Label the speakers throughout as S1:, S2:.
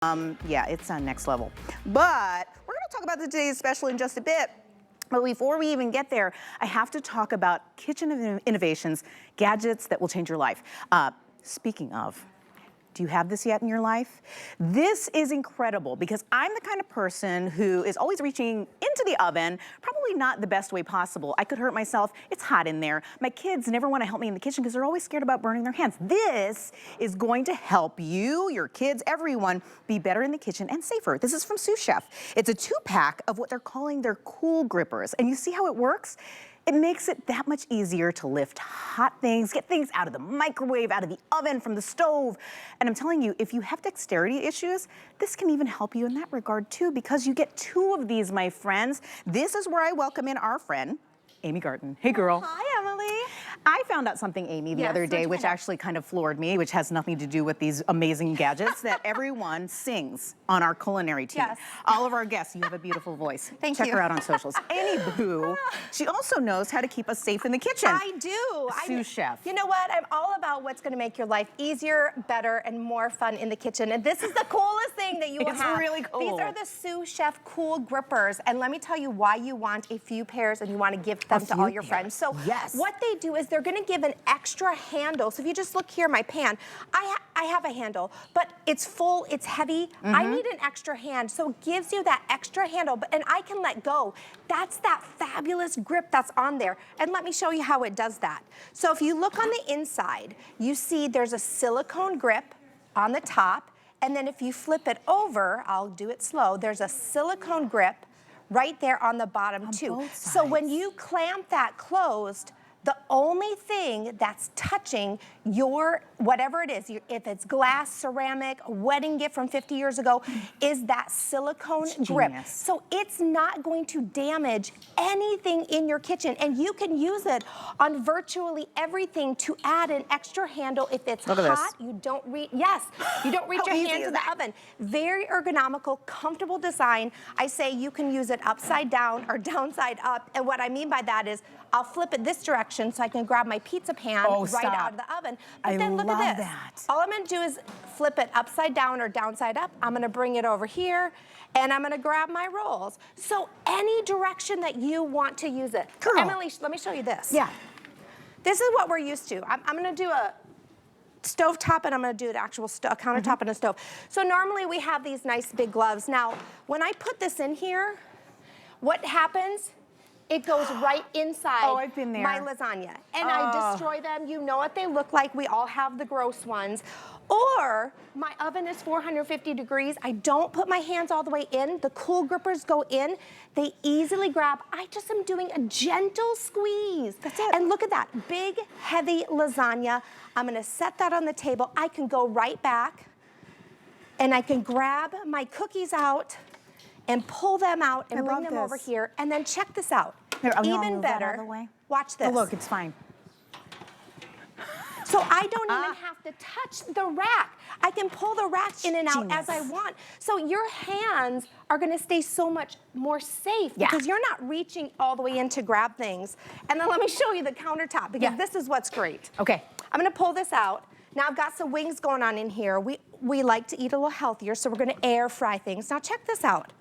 S1: Yeah, it's next level. But we're going to talk about today's special in just a bit. But before we even get there, I have to talk about kitchen innovations, gadgets that will change your life. Speaking of, do you have this yet in your life? This is incredible because I'm the kind of person who is always reaching into the oven, probably not the best way possible. I could hurt myself. It's hot in there. My kids never want to help me in the kitchen because they're always scared about burning their hands. This is going to help you, your kids, everyone be better in the kitchen and safer. This is from Sous Chef. It's a 2-pack of what they're calling their cool grippers. And you see how it works? It makes it that much easier to lift hot things, get things out of the microwave, out of the oven, from the stove. And I'm telling you, if you have dexterity issues, this can even help you in that regard too, because you get 2 of these, my friends. This is where I welcome in our friend, Amy Garten. Hey, girl.
S2: Hi, Emily.
S1: I found out something, Amy, the other day, which actually kind of floored me, which has nothing to do with these amazing gadgets that everyone sings on our culinary team.
S2: Yes.
S1: All of our guests, you have a beautiful voice.
S2: Thank you.
S1: Check her out on socials. Anywho, she also knows how to keep us safe in the kitchen.
S2: I do.
S1: Sous Chef.
S2: You know what? I'm all about what's going to make your life easier, better, and more fun in the kitchen. And this is the coolest thing that you will have.
S1: It's really cool.
S2: These are the Sous Chef Cool Grippers. And let me tell you why you want a few pairs and you want to give them to all your friends. So what they do is they're going to give an extra handle. So if you just look here, my pan, I have a handle, but it's full, it's heavy. I need an extra hand. So it gives you that extra handle, and I can let go. That's that fabulous grip that's on there. And let me show you how it does that. So if you look on the inside, you see there's a silicone grip on the top. And then if you flip it over, I'll do it slow, there's a silicone grip right there on the bottom too. So when you clamp that closed, the only thing that's touching your, whatever it is, if it's glass, ceramic, a wedding gift from 50 years ago, is that silicone grip. So it's not going to damage anything in your kitchen. And you can use it on virtually everything to add an extra handle if it's hot. You don't reach, you don't reach your hand to the oven. Very ergonomical, comfortable design. I say you can use it upside down or downside up. And what I mean by that is I'll flip it this direction so I can grab my pizza pan right out of the oven. But then look at this. All I'm going to do is flip it upside down or downside up. I'm going to bring it over here and I'm going to grab my rolls. So any direction that you want to use it. Emily, let me show you this. This is what we're used to. I'm going to do a stove top and I'm going to do an actual countertop and a stove. So normally we have these nice big gloves. Now, when I put this in here, what happens? It goes right inside my lasagna. And I destroy them. You know what they look like. We all have the gross ones. Or my oven is 450 degrees. I don't put my hands all the way in. The cool grippers go in. They easily grab. I just am doing a gentle squeeze. That's it. And look at that. Big, heavy lasagna. I'm going to set that on the table. I can go right back and I can grab my cookies out and pull them out and bring them over here. And then check this out.
S1: Here,
S2: even better, watch this.
S1: Oh, look, it's fine.
S2: So I don't even have to touch the rack. I can pull the rack in and out as I want. So your hands are gonna stay so much more safe because you're not reaching all the way in to grab things. And then let me show you the countertop because this is what's great.
S1: Okay.
S2: I'm gonna pull this out. Now I've got some wings going on in here. We like to eat a little healthier, so we're gonna air fry things. Now check this out.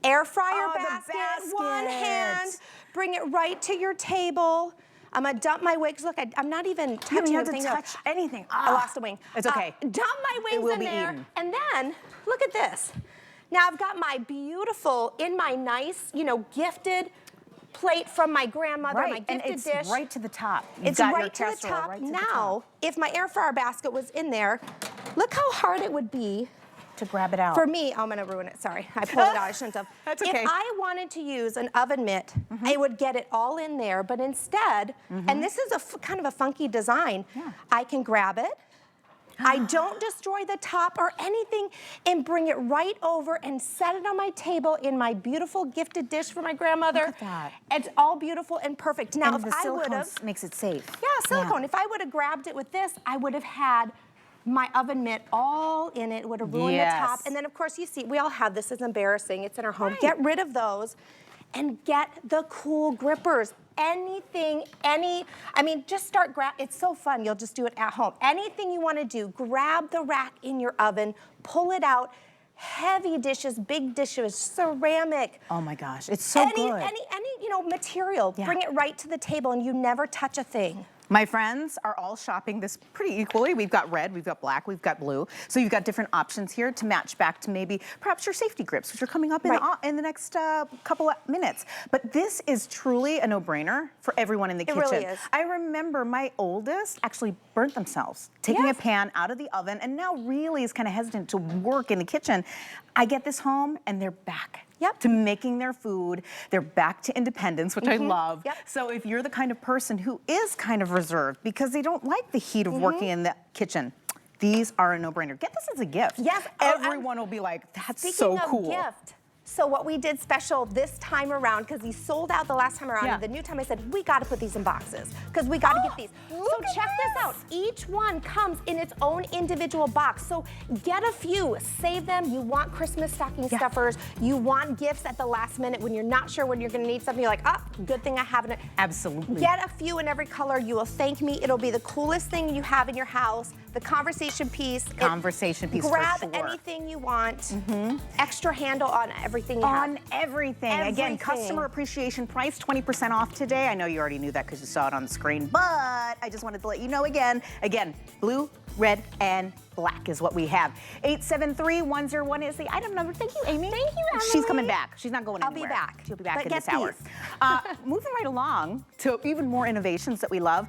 S2: Air fryer basket, one hand, bring it right to your table. I'm gonna dump my wings. Look, I'm not even touching anything.
S1: Touch anything.
S2: I lost a wing.
S1: It's okay.
S2: Dump my wings in there, and then look at this. Now I've got my beautiful, in my nice, you know, gifted plate from my grandmother, my gifted dish.
S1: It's right to the top.
S2: It's right to the top. Now, if my air fryer basket was in there, look how hard it would be
S1: to grab it out.
S2: For me, I'm gonna ruin it, sorry. I pulled it out, I shouldn't have.
S1: That's okay.
S2: If I wanted to use an oven mitt, I would get it all in there, but instead, and this is a kind of a funky design, I can grab it, I don't destroy the top or anything, and bring it right over and set it on my table in my beautiful gifted dish for my grandmother.
S1: Look at that.
S2: It's all beautiful and perfect. Now,
S1: and
S2: if
S1: the
S2: I would
S1: silicone
S2: have,
S1: makes it safe.
S2: Yeah, silicone. If I would have grabbed it with this, I would have had my oven mitt all in it, would have ruined the top. And then of course you see, we all have this, is embarrassing, it's in our home. Get rid of those and get the cool grippers. anything, just start it's so fun, you'll just do it at home. Anything you wanna do, grab the rack in your oven, pull it out, heavy dishes, big dishes, ceramic.
S1: Oh my gosh, it's so good.
S2: Any material, bring it right to the table and you never touch a thing.
S1: My friends are all shopping this pretty equally. We've got red, we've got black, we've got blue. So you've got different options here to match back to maybe perhaps your safety grips, which are coming up in the next couple of minutes. But this is truly a no-brainer for everyone in the kitchen.
S2: It really is.
S1: I remember my oldest actually burnt themselves taking a pan out of the oven and now really is kind of hesitant to work in the kitchen. I get this home and they're back. To making their food. They're back to independence, which I love. So if you're the kind of person who is kind of reserved because they don't like the heat of working in the kitchen, these are a no-brainer. Get this as a gift.
S2: Yes.
S1: Everyone will be like, that's so cool.
S2: Speaking of gift, so what we did special this time around, because these sold out the last time around, and the new time I said, we got to put these in boxes, because we got to get these. So check this out. Each one comes in its own individual box. So get a few, save them. You want Christmas stocking stuffers. You want gifts at the last minute when you're not sure when you're going to need something. You're like, oh, good thing I have it.
S1: Absolutely.
S2: Get a few in every color. You will thank me. It'll be the coolest thing you have in your house. The conversation piece.
S1: Conversation piece,
S2: grab
S1: for sure.
S2: anything you want. Extra handle on everything you have.
S1: On everything. Again, customer appreciation price, 20% off today. I know you already knew that because you saw it on the screen, but I just wanted to let you know again, blue, red, and black is what we have. 873-101 is the item number. Thank you, Amy.
S2: Thank you, Emily.
S1: She's coming back. She's not going anywhere.
S2: I'll be back.
S1: She'll be back
S2: but
S1: in this hour. Moving right along to even more innovations that we love.